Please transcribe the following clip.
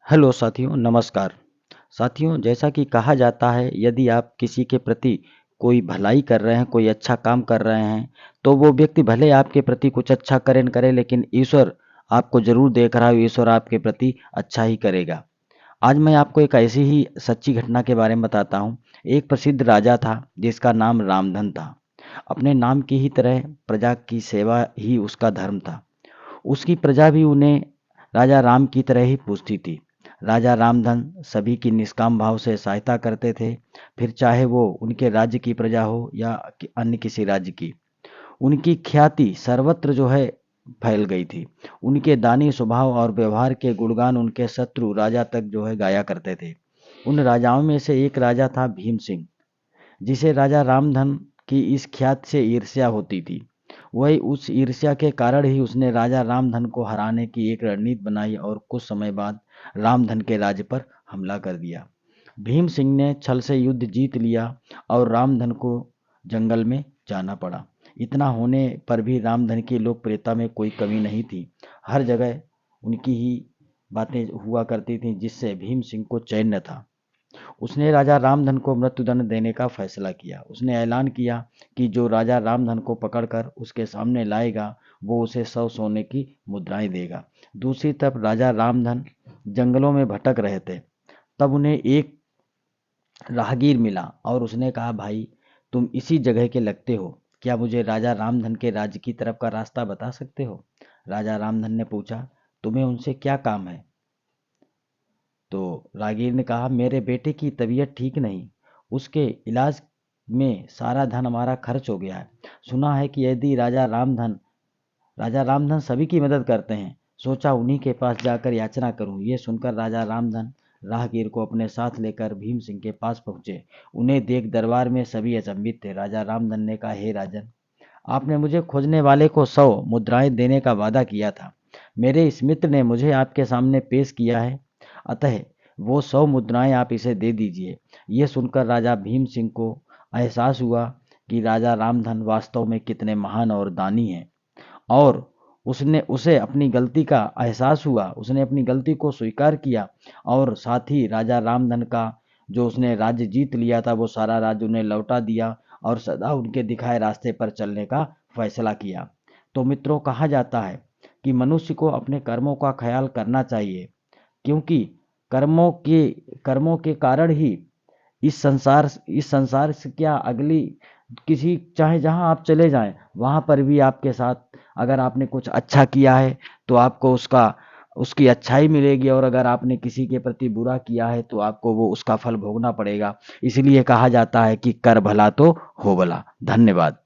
Hello साथियों, नमस्कार। साथियों, जैसा कि कहा जाता है, यदि आप किसी के प्रति कोई भलाई कर रहे हैं, कोई अच्छा काम कर रहे हैं, तो वो व्यक्ति भले आपके प्रति कुछ अच्छा करे न करे, लेकिन ईश्वर आपको ज़रूर देख रहा है, ईश्वर आपके प्रति अच्छा ही करेगा। आज मैं आपको एक ऐसी ही सच्ची घटना के बारे में बताता हूँ। एक प्रसिद्ध राजा था, जिसका नाम रामधन था। अपने नाम की ही तरह प्रजा की सेवा ही उसका धर्म था। उसकी प्रजा भी उन्हें राजा राम की तरह ही पूजती थी। राजा रामधन सभी की निष्काम भाव से सहायता करते थे, फिर चाहे वो उनके राज्य की प्रजा हो या अन्य किसी राज्य की। उनकी ख्याति सर्वत्र जो है फैल गई थी। उनके दानी स्वभाव और व्यवहार के गुणगान उनके शत्रु राजा तक जो है गाया करते थे। उन राजाओं में से एक राजा था भीम सिंह, जिसे राजा रामधन की इस ख्याति से ईर्ष्या होती थी। वही उस ईर्ष्या के कारण ही उसने राजा रामधन को हराने की एक रणनीति बनाई और कुछ समय बाद रामधन के राज्य पर हमला कर दिया। भीम सिंह ने छल से युद्ध जीत लिया और रामधन को जंगल में जाना पड़ा। इतना होने पर भी रामधन की लोकप्रियता में कोई कमी नहीं थी। हर जगह उनकी ही बातें हुआ करती थीं, जिससे भीम सिंह को चैन न था। उसने राजा रामधन को मृत्युदंड देने का फैसला किया। उसने ऐलान किया कि जो राजा रामधन को पकड़कर उसके सामने लाएगा, वो उसे 100 सोने की मुद्राएं देगा। दूसरी तरफ राजा रामधन जंगलों में भटक रहे थे। तब उन्हें एक राहगीर मिला और उसने कहा, भाई, तुम इसी जगह के लगते हो, क्या मुझे राजा रामधन के राज्य की तरफ का रास्ता बता सकते हो? राजा रामधन ने पूछा, तुम्हें उनसे क्या काम है? तो राहगीर ने कहा, मेरे बेटे की तबीयत ठीक नहीं, उसके इलाज में सारा धन हमारा खर्च हो गया है। सुना है कि यदि राजा रामधन सभी की मदद करते हैं, सोचा उन्हीं के पास जाकर याचना करूं। ये सुनकर राजा रामधन राहगीर को अपने साथ लेकर भीम सिंह के पास पहुंचे। उन्हें देख दरबार में सभी अचंभित थे। राजा रामधन ने कहा, हे राजन, आपने मुझे खोजने वाले को 100 मुद्राएं देने का वादा किया था। मेरे इस मित्र ने मुझे आपके सामने पेश किया है, अतः वो 100 मुद्राएं आप इसे दे दीजिए। ये सुनकर राजा भीम सिंह को एहसास हुआ कि राजा रामधन वास्तव में कितने महान और दानी हैं, और उसने उसे अपनी गलती का एहसास हुआ। उसने अपनी गलती को स्वीकार किया और साथ ही राजा रामधन का जो उसने राज्य जीत लिया था, वो सारा राज्य उन्हें लौटा दिया और सदा उनके दिखाए रास्ते पर चलने का फैसला किया। तो मित्रों, कहा जाता है कि मनुष्य को अपने कर्मों का ख्याल करना चाहिए, क्योंकि कर्मों के कारण ही इस संसार से क्या अगली किसी चाहे जहां आप चले जाएं, वहां पर भी आपके साथ अगर आपने कुछ अच्छा किया है तो आपको उसकी अच्छाई मिलेगी, और अगर आपने किसी के प्रति बुरा किया है तो आपको वो उसका फल भोगना पड़ेगा। इसलिए कहा जाता है कि कर भला तो हो भला। धन्यवाद।